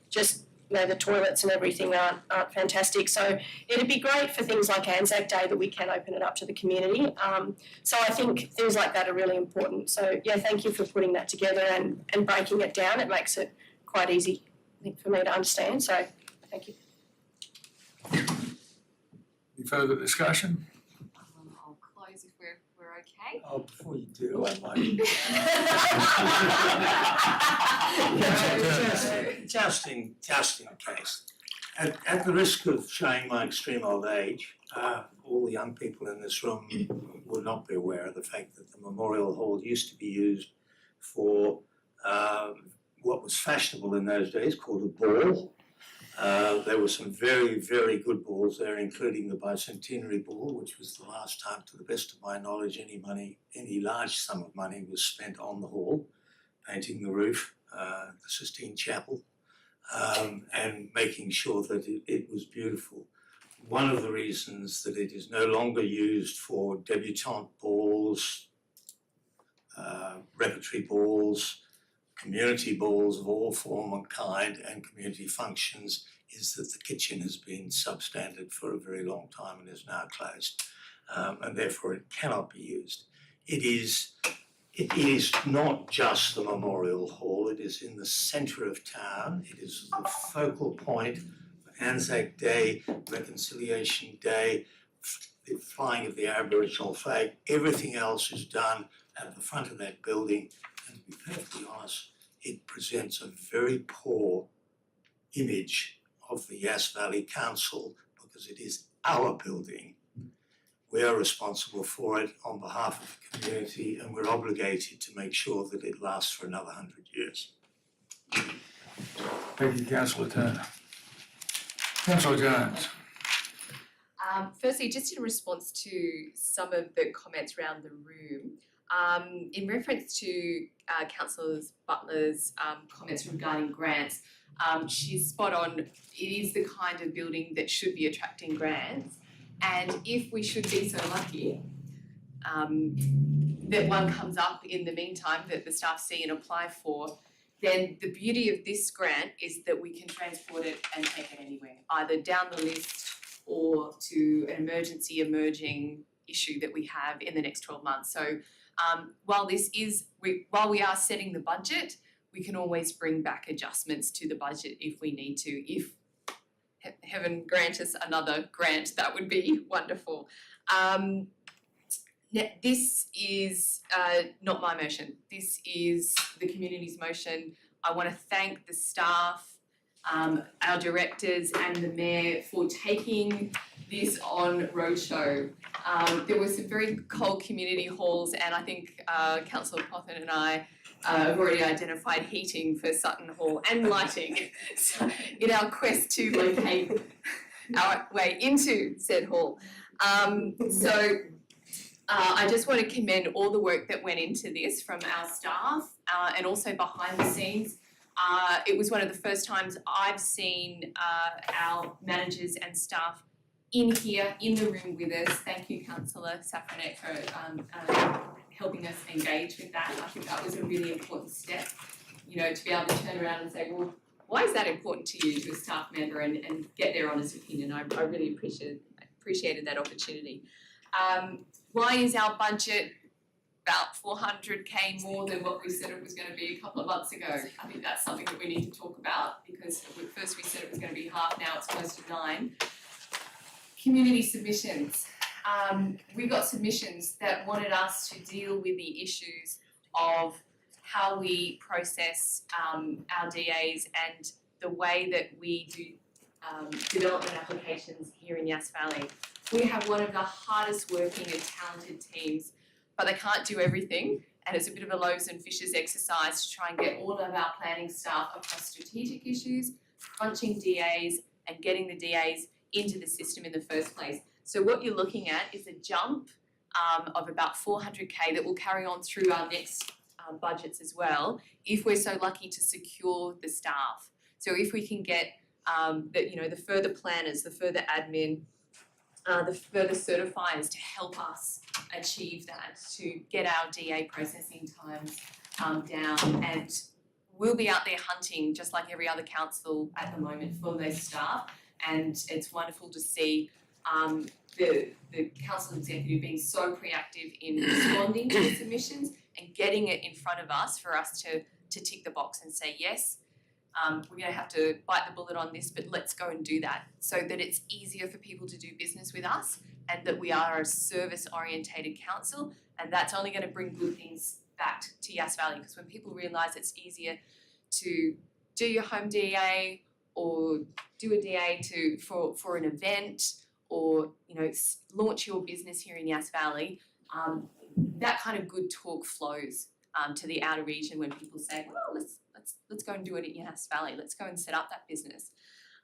K: Just, the toilets and everything aren't fantastic. So it'd be great for things like Anzac Day that we can open it up to the community. So I think things like that are really important. So yeah, thank you for putting that together and breaking it down. It makes it quite easy, I think, for me to understand. So thank you.
A: Any further discussion?
C: I'll close if we're okay.
I: Oh, before you do, I might. Just in case. At the risk of showing my extreme old age, all the young people in this room will not be aware of the fact that the Memorial Hall used to be used for what was fashionable in those days called a ball. There were some very, very good balls there, including the Bicentenary Ball, which was the last time, to the best of my knowledge, any large sum of money was spent on the hall, painting the roof, the Sistine Chapel, and making sure that it was beautiful. One of the reasons that it is no longer used for debutante balls, repertory balls, community balls of all form and kind, and community functions is that the kitchen has been substandard for a very long time and is now closed, and therefore it cannot be used. It is not just the Memorial Hall, it is in the centre of town, it is the focal point for Anzac Day, Reconciliation Day, the flying of the Aboriginal flag. Everything else is done at the front of that building, and to be perfectly honest, it presents a very poor image of the Yass Valley Council because it is our building. We are responsible for it on behalf of the community, and we're obligated to make sure that it lasts for another 100 years.
A: Thank you, councillor Turner. Councillor Jones.
C: Firstly, just in response to some of the comments around the room, in reference to Councillor Butler's comments regarding grants, she's spot on. It is the kind of building that should be attracting grants, and if we should be so lucky that one comes up in the meantime that the staff see and apply for, then the beauty of this grant is that we can transport it and take it anywhere, either down the list or to an emergency emerging issue that we have in the next 12 months. So while we are setting the budget, we can always bring back adjustments to the budget if we need to. If heaven grant us another grant, that would be wonderful. This is not my motion. This is the community's motion. I want to thank the staff, our directors and the Mayor for taking this on roadshow. There were some very cold community halls, and I think Councillor Pothen and I have already identified heating for Sutton Hall and lighting in our quest to locate our way into said hall. I just want to commend all the work that went into this from our staff and also behind the scenes. It was one of the first times I've seen our managers and staff in here, in the room with us. Thank you, Councillor Safranek, for helping us engage with that. I think that was a really important step, you know, to be able to turn around and say, well, why is that important to you, to a staff member, and get their honest opinion. I really appreciated that opportunity. Why is our budget about 400k more than what we said it was going to be a couple of months ago? I think that's something that we need to talk about, because first we said it was going to be half, now it's close to 9. Community submissions. We got submissions that wanted us to deal with the issues of how we process our DAs and the way that we do development applications here in Yass Valley. We have one of the hardest working and talented teams, but they can't do everything, and it's a bit of a loaves and fishes exercise to try and get all of our planning staff across strategic issues, crunching DAs and getting the DAs into the system in the first place. So what you're looking at is a jump of about 400k that will carry on through our next budgets as well, if we're so lucky to secure the staff. So if we can get the further planners, the further admin, the further certifiers to help us achieve that, to get our DA processing times down, and we'll be out there hunting just like every other council at the moment for those staff, and it's wonderful to see the council executive being so proactive in responding to the submissions and getting it in front of us for us to tick the box and say, yes, we're going to have to bite the bullet on this, but let's go and do that, so that it's easier for people to do business with us, and that we are a service-orientated council, and that's only going to bring good things back to Yass Valley, because when people realise it's easier to do your home DA or do a DA for an event or, you know, launch your business here in Yass Valley, that kind of good talk flows to the outer region when people say, well, let's go and do it at Yass Valley. Let's go and set up that business.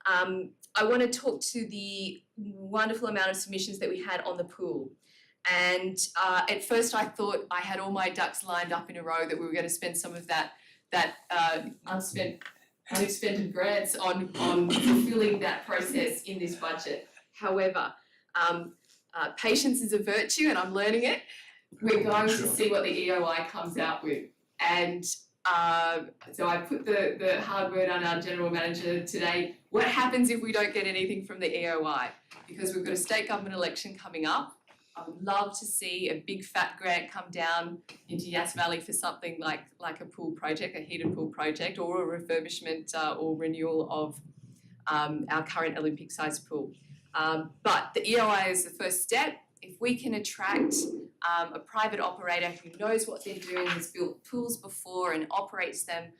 C: I want to talk to the wonderful amount of submissions that we had on the pool. And at first I thought I had all my ducks lined up in a row that we were going to spend some of that unexpended grants on fulfilling that process in this budget. However, patience is a virtue and I'm learning it. We're going to see what the EOI comes out with. And so I put the hard word on our general manager today. What happens if we don't get anything from the EOI? Because we've got a state government election coming up. I would love to see a big fat grant come down into Yass Valley for something like a pool project, a heated pool project, or a refurbishment or renewal of our current Olympic-sized pool. But the EOI is the first step. If we can attract a private operator who knows what they're doing, has built pools before and operates them,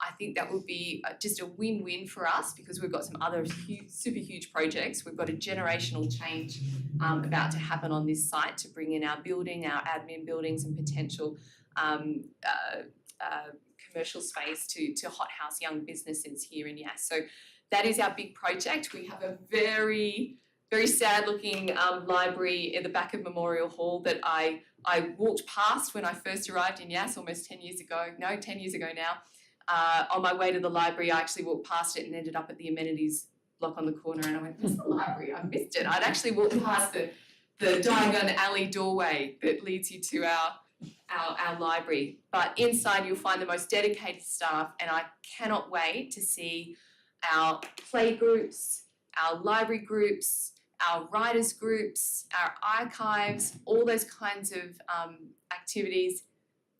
C: I think that would be just a win-win for us because we've got some other super huge projects. We've got a generational change about to happen on this site to bring in our building, our admin buildings and potential commercial space to hothouse young businesses here in Yass. So that is our big project. We have a very sad looking library in the back of Memorial Hall that I walked past when I first arrived in Yass almost 10 years ago now. On my way to the library, I actually walked past it and ended up at the amenities block on the corner and I went, "Where's the library? I missed it." I'd actually walked past the Diagon Alley doorway that leads you to our library. But inside you'll find the most dedicated staff and I cannot wait to see our play groups, our library groups, our writers groups, our archives, all those kinds of activities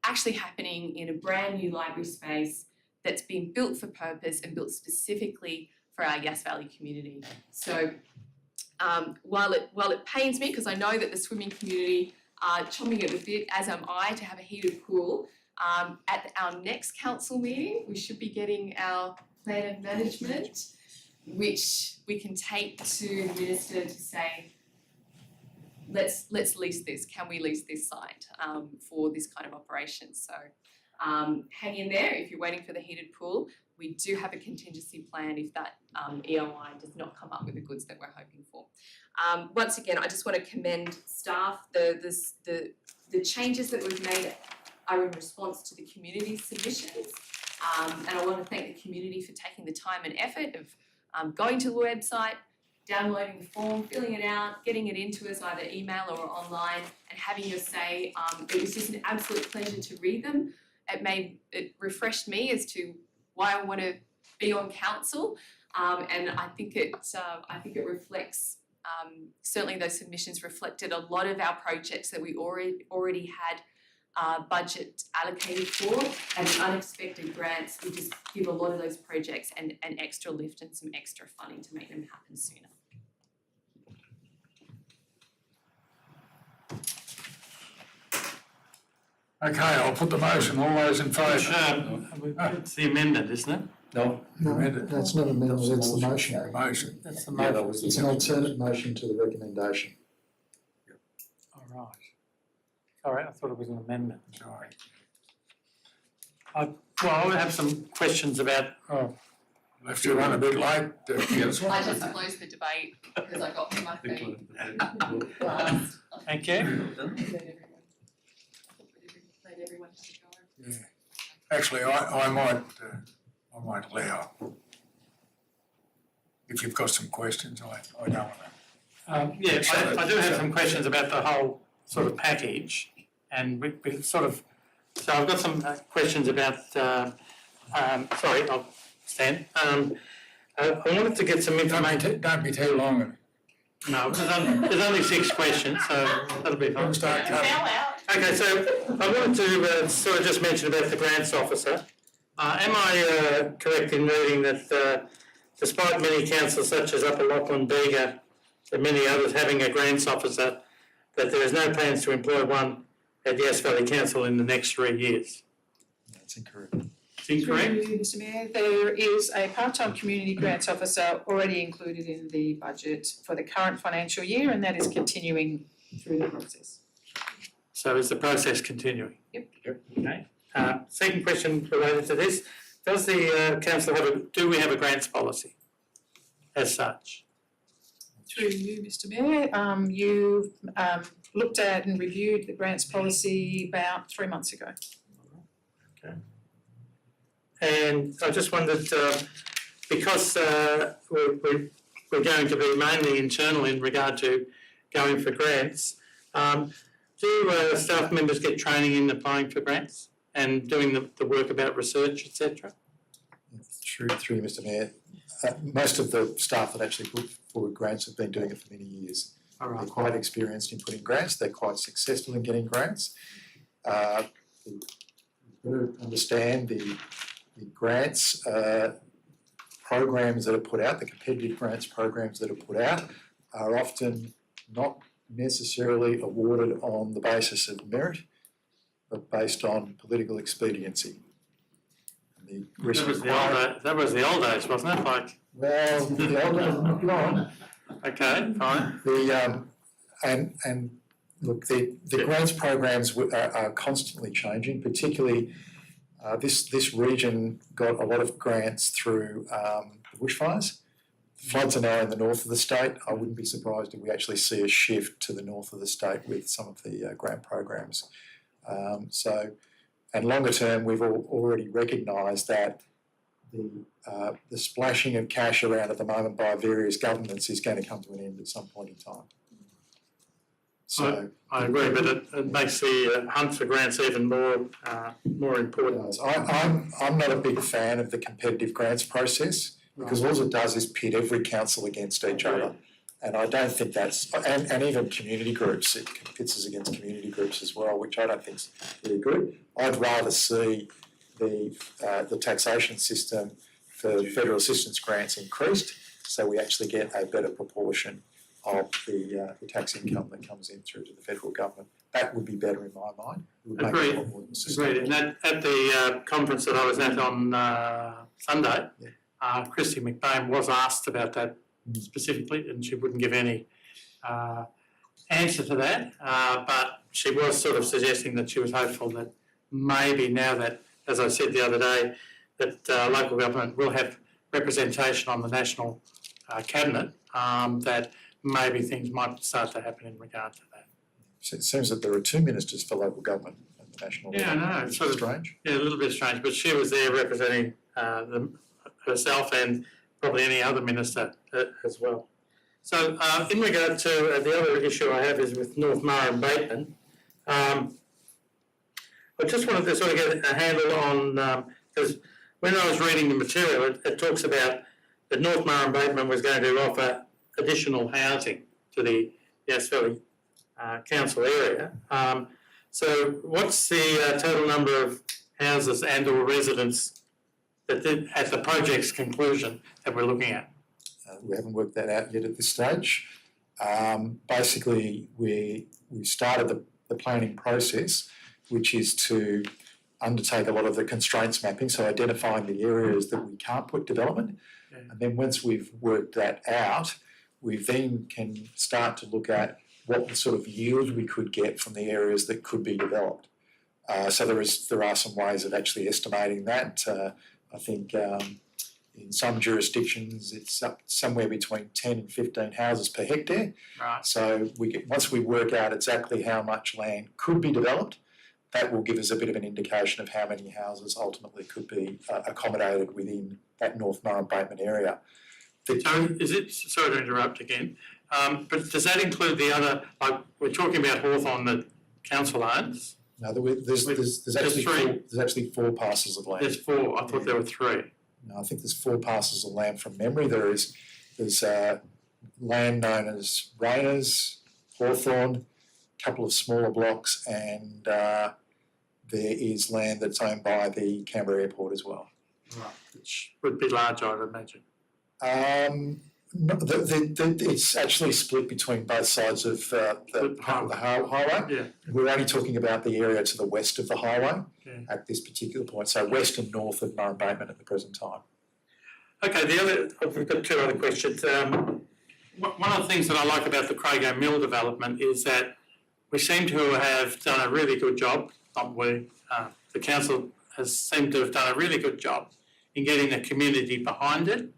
C: actually happening in a brand new library space that's been built for purpose and built specifically for our Yass Valley community. So while it pains me because I know that the swimming community are chomping at the bit, as am I, to have a heated pool, at our next council meeting we should be getting our plan of management, which we can take to the minister to say, let's lease this. Can we lease this site for this kind of operation? So hang in there if you're waiting for the heated pool. We do have a contingency plan if that EOI does not come up with the goods that we're hoping for. Once again, I just want to commend staff. The changes that we've made are in response to the community submissions. And I want to thank the community for taking the time and effort of going to the website, downloading the form, filling it out, getting it into us either email or online and having your say. It was just an absolute pleasure to read them. It refreshed me as to why I want to be on council, and I think it reflects. Certainly, those submissions reflected a lot of our projects that we already had budget allocated for, and the unexpected grants will just give a lot of those projects an extra lift and some extra funding to make them happen sooner.
A: Okay, I'll put the motion. All those in favour?
G: It's the amendment, isn't it?
F: No, that's not an amendment, it's the motion.
A: Motion.
G: That's the
B: Yeah, that
G: motion.
B: was
F: It's an alternate motion to the recommendation.
G: All right. Sorry, I thought it was an amendment.
A: Sorry.
G: I would have some questions about,
A: Left you run a bit late. Yes.
C: I just closed the debate because I got to my phone last.
G: thank you.
C: Let everyone have a go.
A: Yeah. Actually, I might allow, if you've got some questions, I don't want to.
G: I do have some questions about the whole sort of package, and we sort of. So I've got some questions about. Sorry, I'll stand. I wanted to get some information.
A: Don't be too long.
G: No, there's only 6 questions, so that'll be fine.
A: We'll start cutting.
G: Okay, so I wanted to sort of just mention about the grants officer. Am I correct in reading that despite many councils such as Upper Lachlan, Bega, and many others having a grants officer, that there is no plans to employ one at Yass Valley Council in the next 3 years?
F: That's incorrect.
G: It's incorrect?
J: Through you, Mr Mayor, there is a part-time community grants officer already included in the budget for the current financial year, and that is continuing through the process.
G: So is the process continuing?
J: Yep.
G: Okay. Second question related to this, does the council do we have a grants policy as such?
J: Through you, Mr Mayor, you've looked at and reviewed the grants policy about 3 months ago.
G: Okay. And I just wondered, because we're going to be mainly internal in regard to going for grants, do staff members get training in applying for grants and doing the work about research, etc.?
F: Through you, Mr Mayor, most of the staff that actually put forward grants have been doing it for many years.
G: All
F: They're
G: right.
F: quite experienced in putting grants, they're quite successful in getting grants. You understand the grants programs that are put out, the competitive grants programs that are put out are often not necessarily awarded on the basis of merit, but based on political expediency. And the risk
G: That was the old days, wasn't it? Like,
F: well, the old days are not gone.
G: okay, fine.
F: And look, the grants programs are constantly changing, particularly this region got a lot of grants through the bushfires. Floods are now in the north of the state. I wouldn't be surprised if we actually see a shift to the north of the state with some of the grant programs. And longer term, we've already recognised that the splashing of cash around at the moment by various governments is going to come to an end at some point in time. So
G: I agree, but it makes the hunt for grants even more important.
F: I'm not a big fan of the competitive grants process because all it does is pit every council against each other. And I don't think that's, and even community groups, it pits us against community groups as well, which I don't think is really good. I'd rather see the taxation system for federal assistance grants increased so we actually get a better proportion of the tax income that comes in through to the federal government. That would be better in my mind. It would make it a lot more sustainable.
G: Agreed. And at the conference that I was at on Sunday, Christy McBain was asked about that specifically, and she wouldn't give any answer to that. But she was sort of suggesting that she was hopeful that maybe now that, as I said the other day, that local government will have representation on the national cabinet, that maybe things might start to happen in regard to that.
F: So it seems that there are two ministers for local government at the national level.
G: Yeah, I know. It's sort of
F: strange.
G: Yeah, a little bit strange, but she was there representing herself and probably any other minister as well. So in regard to the other issue I have is with North Mara and Bateman. I just wanted to sort of get a handle on, because when I was reading the material, it talks about that North Mara and Bateman was going to offer additional housing to the Yass Valley council area. So what's the total number of houses and or residents that at the project's conclusion that we're looking at?
F: We haven't worked that out yet at this stage. Basically, we started the planning process, which is to undertake a lot of the constraints mapping, so identifying the areas that we can't put development.
G: Yeah.
F: And then once we've worked that out, we then can start to look at what sort of yield we could get from the areas that could be developed. So there are some ways of actually estimating that. I think in some jurisdictions it's up somewhere between 10 and 15 houses per hectare.
G: Right.
F: So once we work out exactly how much land could be developed, that will give us a bit of an indication of how many houses ultimately could be accommodated within that North Murray Bateman area.
G: So is it, sorry to interrupt again, but does that include the other, like we're talking about Hawthorn that council owns?
F: No, there's actually four parcels of land.
G: There's four, I thought there were three.
F: No, I think there's four parcels of land from memory. There's land known as Rayners, Hawthorn, a couple of smaller blocks, and there is land that's owned by the Canberra Airport as well.
G: Right. Which would be large, I would imagine.
F: No, it's actually split between both sides of the highway.
G: Yeah.
F: We're only talking about the area to the west of the highway
G: Yeah.
F: at this particular point, so west and north of Murray Bateman at the present time.
G: Okay, we've got two other questions. One of the things that I like about the Crago Mill development is that we seem to have done a really good job, the council has seemed to have done a really good job in getting the community behind it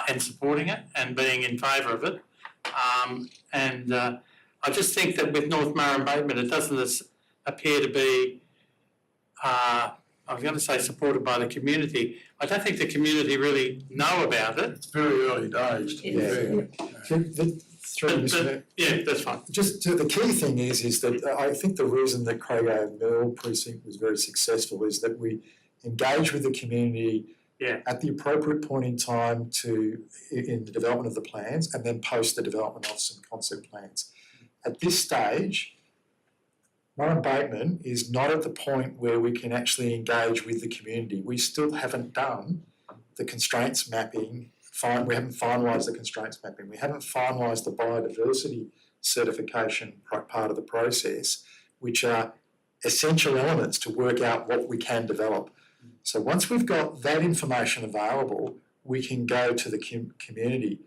G: and supporting it and being in favour of it. I just think that with North Murray Bateman, it doesn't appear to be, I was going to say supported by the community. I don't think the community really know about it.
A: It's very early days.
F: Through Mr. Mayor.
G: Yeah, that's fine.
F: Just the key thing is that I think the reason that Crago Mill precinct was very successful is that we engage with the community at the appropriate point in time in the development of the plans and then post the development of some concept plans. At this stage, Murray Bateman is not at the point where we can actually engage with the community. We still haven't done the constraints mapping. We haven't finalised the constraints mapping. We haven't finalised the biodiversity certification part of the process, which are essential elements to work out what we can develop. So once we've got that information available, we can go to the community.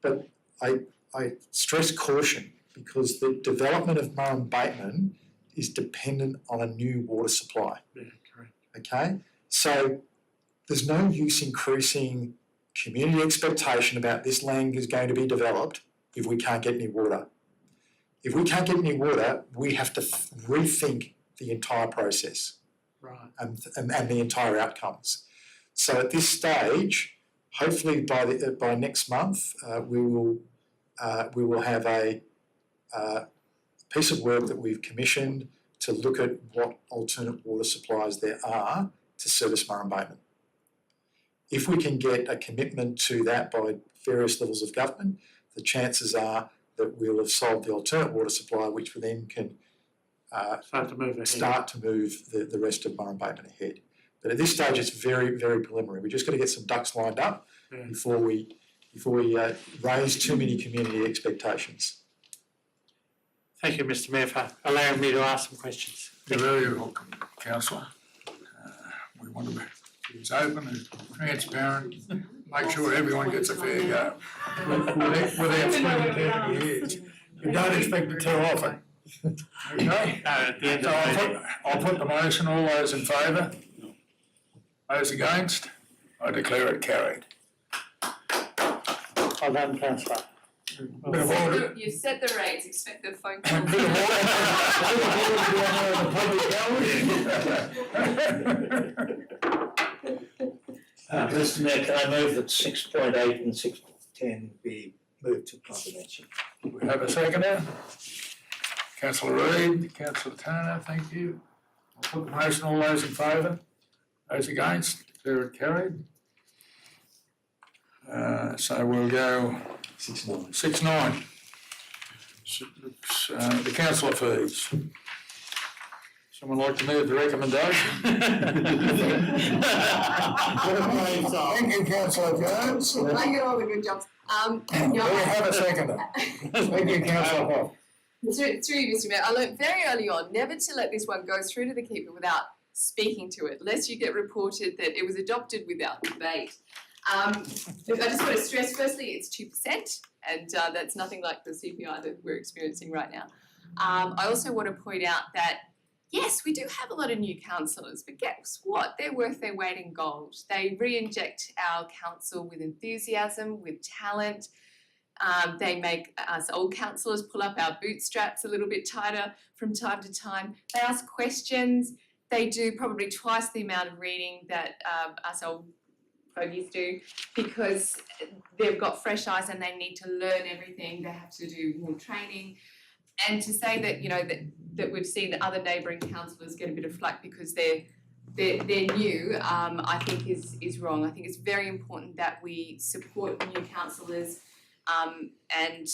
F: But I stress caution because the development of Murray Bateman is dependent on a new water supply.
G: Yeah, correct.
F: Okay? So there's no use increasing community expectation about this land is going to be developed if we can't get any water. If we can't get any water, we have to rethink the entire process.
G: Right.
F: And the entire outcomes. So at this stage, hopefully by next month, we will have a piece of work that we've commissioned to look at what alternate water supplies there are to service Murray Bateman. If we can get a commitment to that by various levels of government, the chances are that we'll have solved the alternate water supply, which we then can start to move the rest of Murray Bateman ahead. But at this stage, it's very, very preliminary. We've just got to get some ducks lined up before we raise too many community expectations.
G: Thank you, Mr. Mayor, for allowing me to ask some questions.
A: You're very welcome, councillor. We want to be as open and transparent, make sure everyone gets a fair go. Without splitting hairs. You don't expect it too often. Okay?
G: At the end
A: So
G: of the meeting.
A: I'll put the motion. All those in favour? Those against? I declare it carried.
G: Well done, councillor.
A: Bit of order.
C: You've set the rates, expect the phone call.
A: Bit of order.
I: Mr. Mayor, can I move that 6.8 and 6.10 be moved to confidential?
A: We have a seconder. Councillor Reid, Councillor Turner, thank you. I'll put the motion. All those in favour? Those against? Declare it carried. So we'll go
F: 6-9.
A: 6-9. The councillor fees. Someone like to move the recommendation? Thank you, councillor Jones.
C: I get all the good jobs.
A: We have a seconder. Thank you, councillor Pop.
C: Through you, Mr. Mayor, I learned very early on never to let this one go through to the keeper without speaking to it, lest you get reported that it was adopted without debate. I just want to stress, firstly, it's 2%, and that's nothing like the CPI that we're experiencing right now. I also want to point out that, yes, we do have a lot of new councillors, but guess what? They're worth their weight in gold. They re-inject our council with enthusiasm, with talent. They make us old councillors pull up our bootstraps a little bit tighter from time to time. They ask questions. They do probably twice the amount of reading that us old fogies do, because they've got fresh eyes and they need to learn everything. They have to do more training. And to say that, you know, that we've seen other neighbouring councillors get a bit of flack because they're new, I think is wrong. I think it's very important that we support new councillors and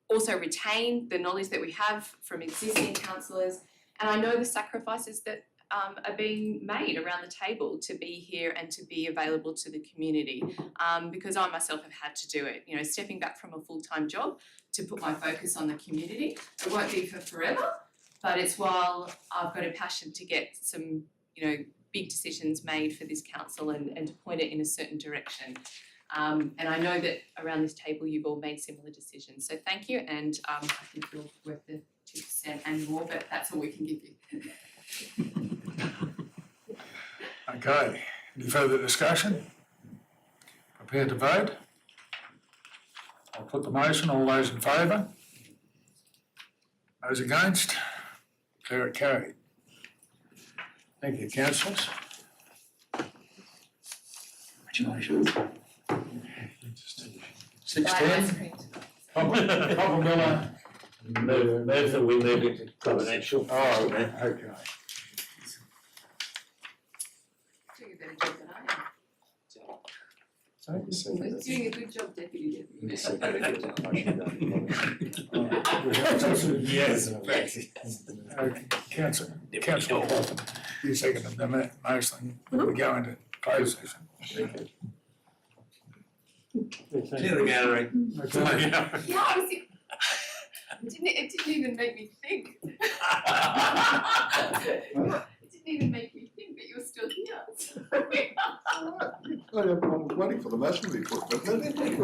C: also retain the knowledge that we have from existing councillors. And I know the sacrifices that are being made around the table to be here and to be available to the community. Because I myself have had to do it, you know, stepping back from a full-time job to put my focus on the community. It won't be for forever, but it's while I've got a passion to get some, you know, big decisions made for this council and to point it in a certain direction. And I know that around this table you've all made similar decisions, so thank you, and I think you'll worth the 2% and more, but that's all we can give you.
A: Okay, any further discussion? Prepared to vote? I'll put the motion, all those in favour? Those against? Declare it carried. Thank you, councillors. Congratulations. 6:10. Coppermiller.
I: Move that we move it to confidential.
A: Oh, okay.
C: Doing a better job than I am. Doing a good job, Deputy.
I: Yes.
A: Okay, Councillor Crawford, you seconded the motion, we go into closed session.
I: Clear the gallery.
A: Okay.
C: Yeah, I was. It didn't even make me think. It didn't even make me think that you were still here.
L: I'm waiting for the motion to be put, but